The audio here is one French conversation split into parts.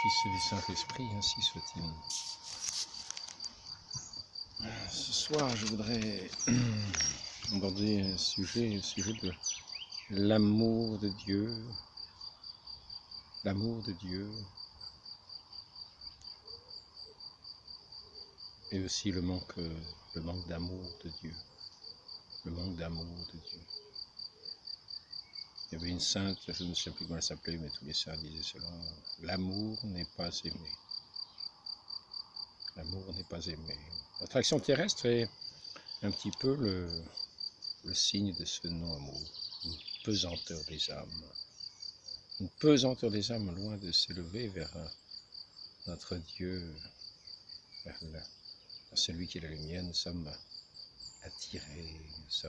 Fils et du Saint-Esprit, ainsi soit-il. Ce soir, je voudrais aborder un sujet, le sujet de l'amour de Dieu. L'amour de Dieu. Et aussi le manque d'amour de Dieu. Le manque d'amour de Dieu. Il y avait une sainte, je ne sais plus comment elle s'appelait, mais tous les saints disaient cela. L'amour n'est pas aimé. L'amour n'est pas aimé. L'attraction terrestre est un petit peu le signe de ce non-amour. Une pesanteur des âmes. Une pesanteur des âmes loin de s'élever vers notre Dieu, vers celui qui est la lumière. Nous sommes attirés, nous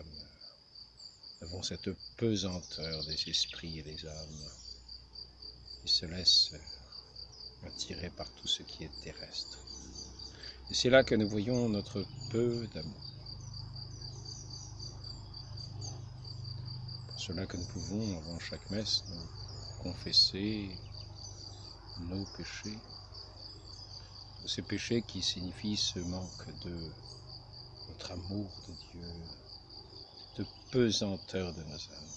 avons cette pesanteur des esprits et des âmes qui se laissent attirer par tout ce qui est terrestre. Et c'est là que nous voyons notre peu d'amour. Pour cela que nous pouvons, avant chaque messe, nous confesser nos péchés, ces péchés qui signifient ce manque de notre amour de Dieu, cette pesanteur de nos âmes.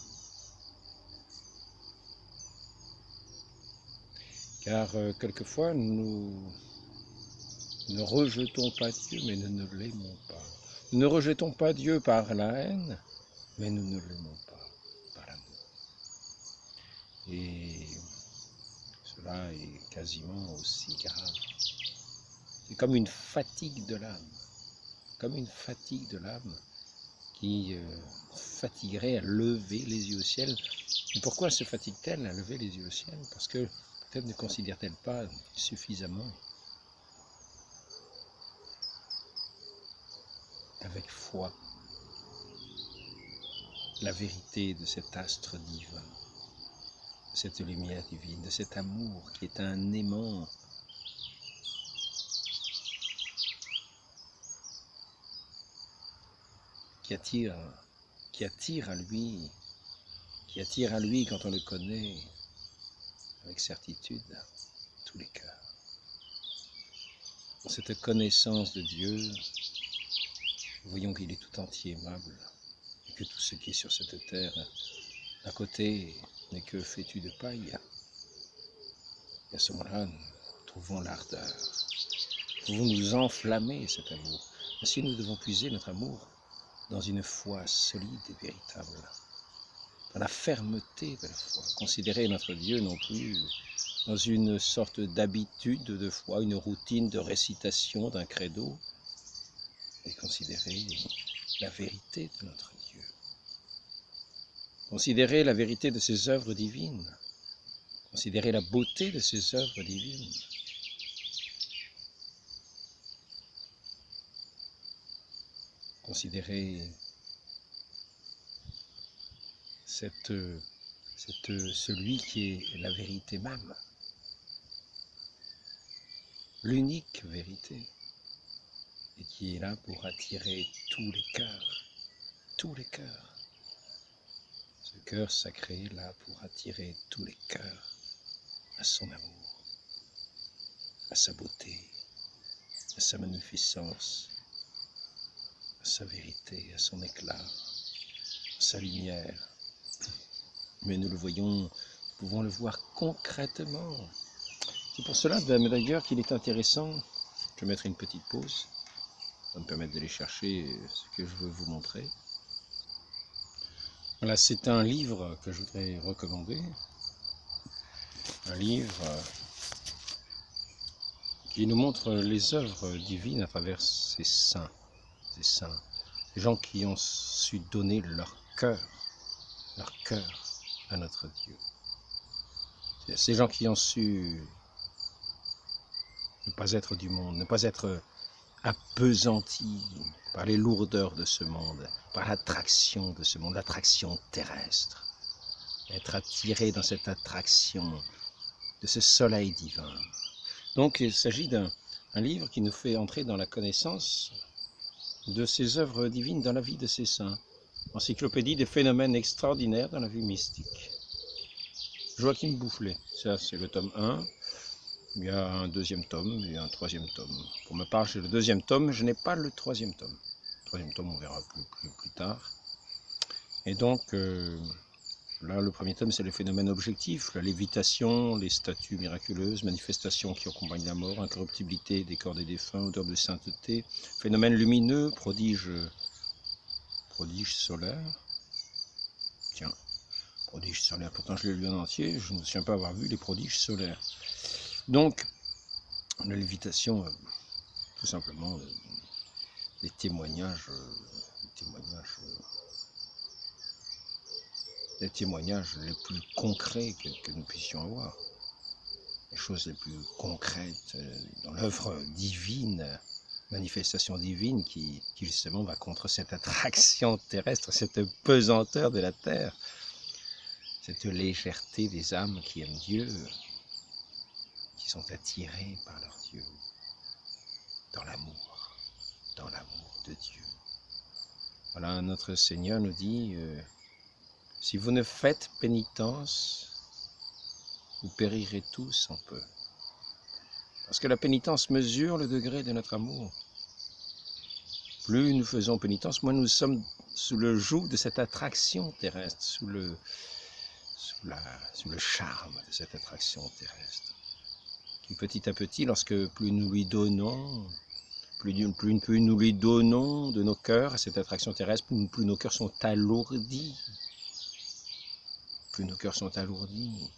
Car quelquefois, nous ne rejetons pas Dieu, mais nous ne l'aimons pas. Nous ne rejetons pas Dieu par la haine, mais nous ne l'aimons pas par l'amour. Et cela est quasiment aussi grave. C'est comme une fatigue de l'âme. Comme une fatigue de l'âme qui fatiguerait à lever les yeux au ciel. Et pourquoi se fatigue-t-elle à lever les yeux au ciel? Parce que peut-être ne considère-t-elle pas suffisamment avec foi la vérité de cet astre divin, de cette lumière divine, de cet amour qui est un aimant qui attire à lui quand on le connaît avec certitude tous les cœurs. Dans cette connaissance de Dieu, nous voyons qu'il est tout entier aimable et que tout ce qui est sur cette terre à côté n'est que fétu de paille. Et à ce moment-là, nous trouvons l'ardeur. Nous pouvons nous enflammer cet amour. Ainsi, nous devons puiser notre amour dans une foi solide et véritable, dans la fermeté de la foi. Considérer notre Dieu non plus dans une sorte d'habitude de foi, une routine de récitation d'un credo, et considérer la vérité de notre Dieu. Considérer la vérité de ses œuvres divines, considérer la beauté de ses œuvres divines. Considérer celui qui est la vérité même, l'unique vérité, et qui est là pour attirer tous les cœurs, tous les cœurs. Ce cœur sacré est là pour attirer tous les cœurs à son amour, à sa beauté, à sa magnificence, à sa vérité, à son éclat, à sa lumière. Mais nous le voyons, nous pouvons le voir concrètement. C'est pour cela d'ailleurs qu'il est intéressant, je vais mettre une petite pause, ça va me permettre d'aller chercher ce que je veux vous montrer. Voilà, c'est un livre que je voudrais recommander, un livre qui nous montre les œuvres divines à travers ces saints, ces gens qui ont su donner leur cœur à notre Dieu. Ces gens qui ont su ne pas être du monde, ne pas être appesantis par les lourdeurs de ce monde, par l'attraction de ce monde, l'attraction terrestre. Être attiré dans cette attraction de ce soleil divin. Donc il s'agit d'un livre qui nous fait entrer dans la connaissance de ces œuvres divines dans la vie de ces saints. Encyclopédie des phénomènes extraordinaires dans la vie mystique. Joachim Boufflet, ça c'est le tome 1. Il y a un deuxième tome et un troisième tome. Pour ma part, j'ai le deuxième tome, je n'ai pas le troisième tome. Le troisième tome, on verra plus tard. Et donc, là, le premier tome, c'est les phénomènes objectifs, la lévitation, les statues miraculeuses, manifestations qui accompagnent la mort, incorruptibilité des corps des défunts, odeur de sainteté, phénomènes lumineux, prodiges solaires. Tiens, prodiges solaires, pourtant je l'ai lu en entier, je ne me souviens pas avoir vu les prodiges solaires. Donc, la lévitation, tout simplement, des témoignages les plus concrets que nous puissions avoir. Les choses les plus concrètes dans l'œuvre divine, manifestation divine qui justement va contre cette attraction terrestre, cette pesanteur de la terre, cette légèreté des âmes qui aiment Dieu, qui sont attirées par leur Dieu, dans l'amour de Dieu. Voilà, notre Seigneur nous dit, si vous ne faites pénitence, vous périrez tous en peu. Parce que la pénitence mesure le degré de notre amour. Plus nous faisons pénitence, moins nous sommes sous le joug de cette attraction terrestre, sous le charme de cette attraction terrestre. Qui petit à petit, lorsque plus nous lui donnons, plus nous lui donnons de nos cœurs à cette attraction terrestre, plus nos cœurs sont alourdis. Plus nos cœurs sont alourdis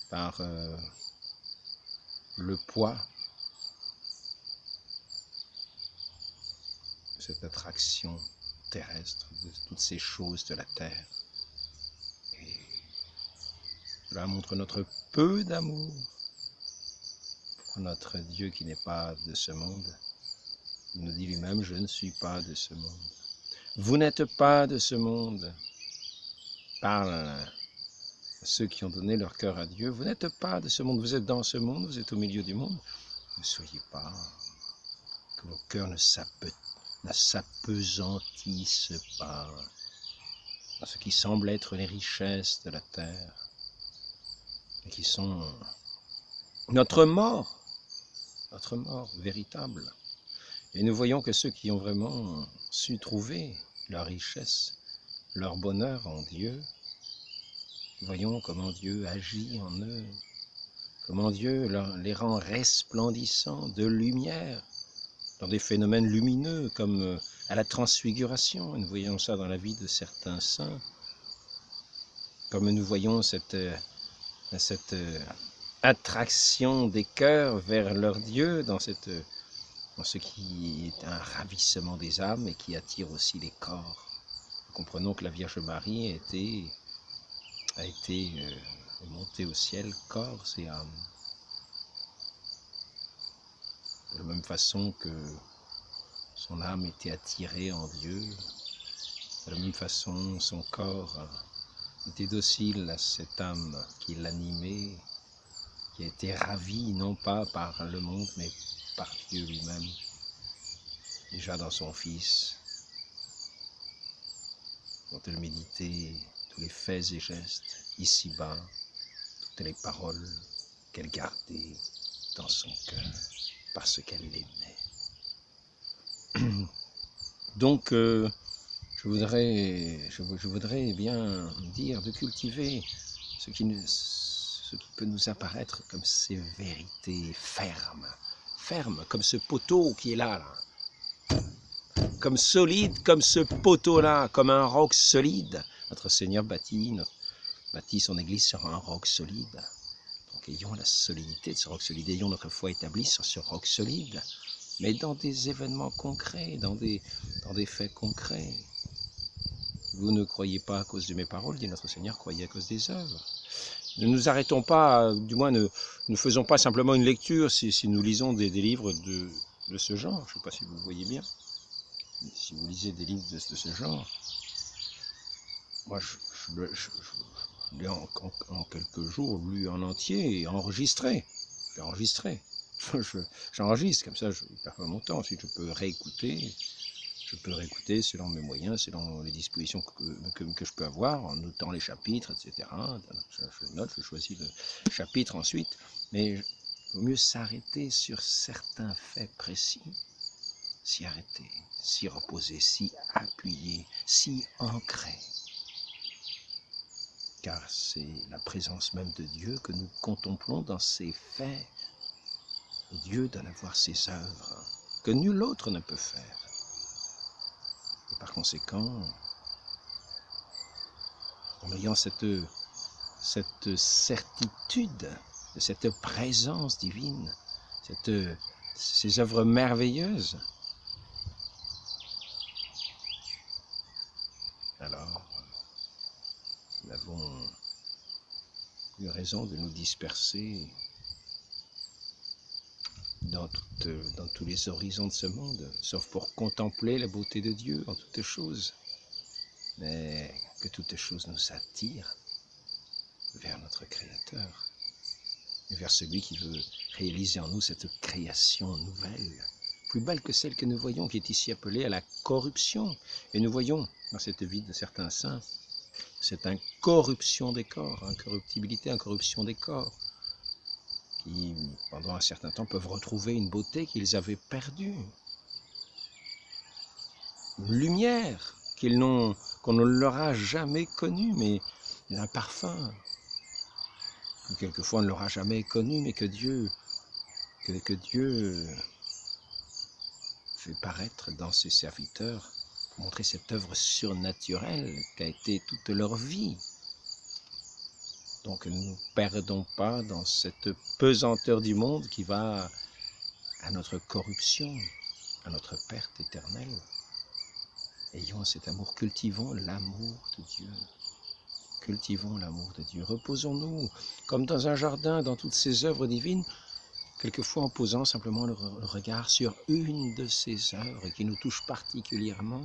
par le poids de cette attraction terrestre, de toutes ces choses de la terre. Et cela montre notre peu d'amour pour notre Dieu qui n'est pas de ce monde. Il nous dit lui-même, je ne suis pas de ce monde. Vous n'êtes pas de ce monde. Parle à ceux qui ont donné leur cœur à Dieu. Vous n'êtes pas de ce monde. Vous êtes dans ce monde, vous êtes au milieu du monde. Ne soyez pas, que vos cœurs ne s'apesantissent pas à ce qui semble être les richesses de la terre, et qui sont notre mort véritable. Et nous voyons que ceux qui ont vraiment su trouver leur richesse, leur bonheur en Dieu, voyons comment Dieu agit en eux, comment Dieu les rend resplendissants de lumière, dans des phénomènes lumineux comme à la transfiguration. Et nous voyons ça dans la vie de certains saints, comme nous voyons cette attraction des cœurs vers leur Dieu, dans ce qui est un ravissement des âmes et qui attire aussi les corps. Nous comprenons que la Vierge Marie a été montée au ciel, corps et âme. De la même façon que son âme était attirée en Dieu, de la même façon son corps était docile à cette âme qui l'animait, qui a été ravie non pas par le monde mais par Dieu lui-même, déjà dans son Fils, dont elle méditait tous les faits et gestes, ici-bas, toutes les paroles qu'elle gardait dans son cœur, parce qu'elle l'aimait. Donc, je voudrais bien dire de cultiver ce qui peut nous apparaître comme ces vérités fermes, comme ce poteau qui est là, comme solide, comme ce poteau-là, comme un roc solide. Notre Seigneur bâtit son Église sur un roc solide. Donc ayons la solidité de ce roc solide, ayons notre foi établie sur ce roc solide, mais dans des événements concrets, dans des faits concrets. Vous ne croyez pas à cause de mes paroles, dit notre Seigneur, croyez à cause des œuvres. Ne nous arrêtons pas, du moins ne faisons pas simplement une lecture si nous lisons des livres de ce genre. Je ne sais pas si vous voyez bien. Si vous lisez des livres de ce genre, moi je l'ai en quelques jours lu en entier et enregistré. J'enregistre, comme ça je ne perds pas mon temps. Ensuite je peux réécouter selon mes moyens, selon les dispositions que je peux avoir, en notant les chapitres, etc. Je note, je choisis le chapitre ensuite, mais vaut mieux s'arrêter sur certains faits précis, s'y arrêter, s'y reposer, s'y appuyer, s'y ancrer. Car c'est la présence même de Dieu que nous contemplons dans ces faits. Et Dieu donne à voir ses œuvres que nul autre ne peut faire. Et par conséquent, en ayant cette certitude de cette présence divine, ces œuvres merveilleuses, alors nous n'avons eu raison de nous disperser dans tous les horizons de ce monde, sauf pour contempler la beauté de Dieu en toutes choses, mais que toutes choses nous attirent vers notre Créateur, vers celui qui veut réaliser en nous cette création nouvelle, plus belle que celle que nous voyons, qui est ici appelée à la corruption. Et nous voyons dans cette vie de certains saints, cette incorruption des corps, incorruptibilité, incorruption des corps, qui, pendant un certain temps, peuvent retrouver une beauté qu'ils avaient perdue, une lumière qu'on ne leur a jamais connue, mais un parfum que quelquefois on ne l'aura jamais connu, mais que Dieu fait paraître dans ses serviteurs pour montrer cette œuvre surnaturelle qu'a été toute leur vie. Donc ne nous perdons pas dans cette pesanteur du monde qui va à notre corruption, à notre perte éternelle. Ayons cet amour, cultivons l'amour de Dieu. Cultivons l'amour de Dieu. Reposons-nous comme dans un jardin, dans toutes ces œuvres divines, quelquefois en posant simplement le regard sur une de ces œuvres qui nous touche particulièrement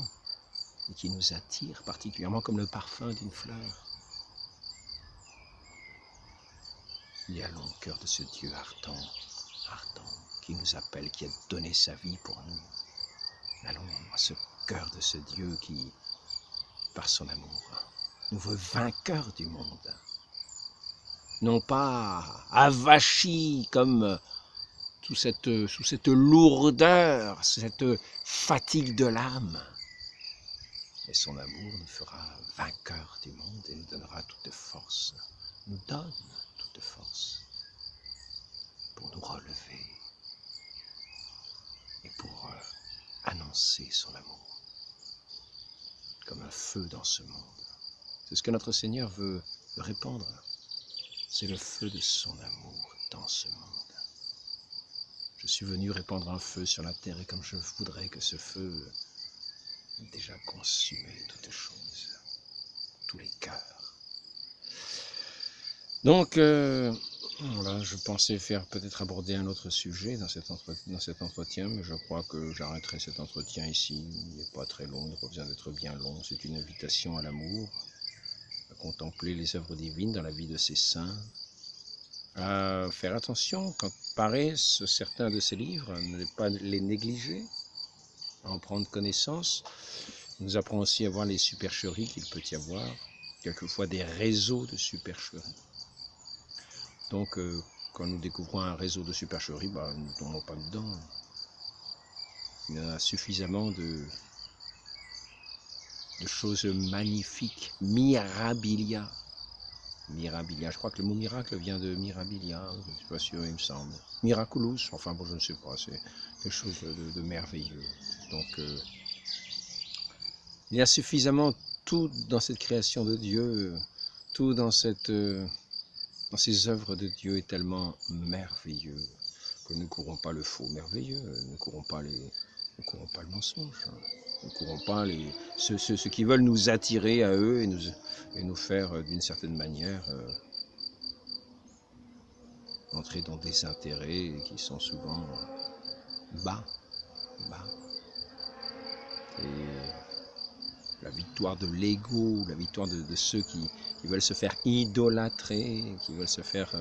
et qui nous attire particulièrement comme le parfum d'une fleur. Et allons au cœur de ce Dieu ardent, qui nous appelle, qui a donné sa vie pour nous. Allons à ce cœur de ce Dieu qui, par son amour, nous veut vainqueurs du monde. Non pas avachis comme sous cette lourdeur, cette fatigue de l'âme. Mais son amour nous fera vainqueurs du monde et nous donnera toute force, nous donne toute force pour nous relever et pour annoncer son amour comme un feu dans ce monde. C'est ce que notre Seigneur veut répandre. C'est le feu de son amour dans ce monde. Je suis venu répandre un feu sur la terre et comme je voudrais que ce feu ait déjà consumé toutes choses, tous les cœurs. Donc, voilà, je pensais faire peut-être aborder un autre sujet dans cet entretien, mais je crois que j'arrêterai cet entretien ici. Il n'est pas très long, il n'a pas besoin d'être bien long. C'est une invitation à l'amour, à contempler les œuvres divines dans la vie de ces saints, à faire attention quand paraissent certains de ces livres, à ne pas les négliger, à en prendre connaissance. Il nous apprend aussi à voir les supercheries qu'il peut y avoir, quelquefois des réseaux de supercheries. Donc, quand nous découvrons un réseau de supercheries, nous ne tombons pas dedans. Il y en a suffisamment de choses magnifiques, mirabilia. Mirabilia, je crois que le mot miracle vient de mirabilia, je ne suis pas sûr, il me semble. Miraculous, enfin bon, je ne sais pas, c'est quelque chose de merveilleux. Donc, il y a suffisamment tout dans cette création de Dieu, tout dans ces œuvres de Dieu est tellement merveilleux que nous ne courons pas le faux merveilleux, nous ne courons pas le mensonge, nous ne courons pas ceux qui veulent nous attirer à eux et nous faire d'une certaine manière entrer dans des intérêts qui sont souvent bas. Et la victoire de l'ego, la victoire de ceux qui veulent se faire idolâtrer, qui veulent se faire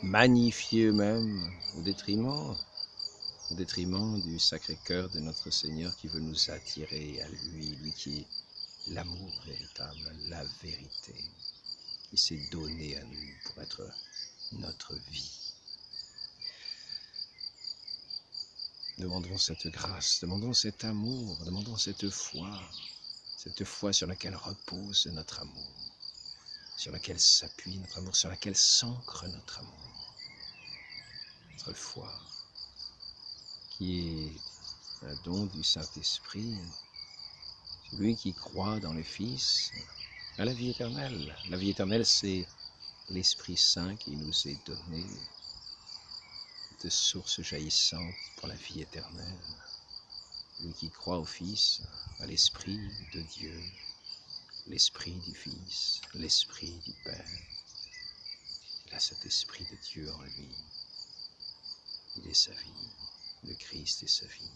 magnifier eux-mêmes au détriment du Sacré-Cœur de notre Seigneur qui veut nous attirer à lui, lui qui est l'amour véritable, la vérité, qui s'est donné à nous pour être notre vie. Demandons cette grâce, demandons cet amour, demandons cette foi sur laquelle repose notre amour, sur laquelle s'appuie notre amour, sur laquelle s'ancre notre amour. Notre foi, qui est un don du Saint-Esprit, celui qui croit dans le Fils, à la vie éternelle. La vie éternelle, c'est l'Esprit Saint qui nous est donné de source jaillissante pour la vie éternelle. Lui qui croit au Fils, à l'Esprit de Dieu, l'Esprit du Fils, l'Esprit du Père. Il a cet Esprit de Dieu en lui. Il est sa vie. Le Christ est sa vie.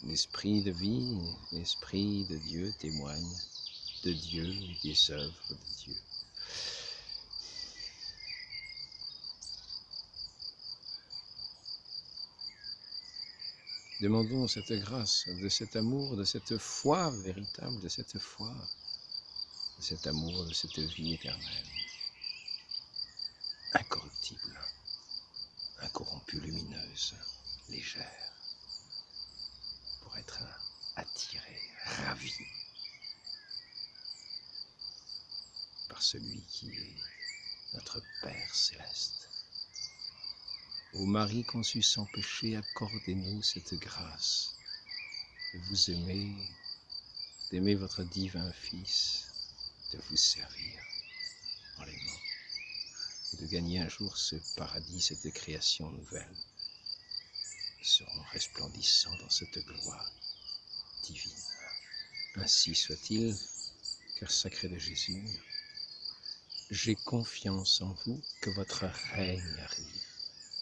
L'Esprit de vie, l'Esprit de Dieu témoigne de Dieu et des œuvres de Dieu. Demandons cette grâce, de cet amour, de cette foi véritable, de cette foi, de cet amour, de cette vie éternelle, incorruptible, incorrompue, lumineuse, légère, pour être attiré, ravi par celui qui est notre Père céleste. Ô Marie conçue sans péché, accordez-nous cette grâce de vous aimer, d'aimer votre divin Fils, de vous servir en l'aimant, et de gagner un jour ce paradis, cette création nouvelle. Nous serons resplendissants dans cette gloire divine. Ainsi soit-il, cœur sacré de Jésus, j'ai confiance en vous, que votre règne arrive.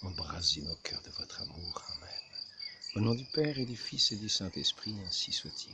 Embrasez nos cœurs de votre amour. Amen. Au nom du Père et du Fils et du Saint-Esprit, ainsi soit-il.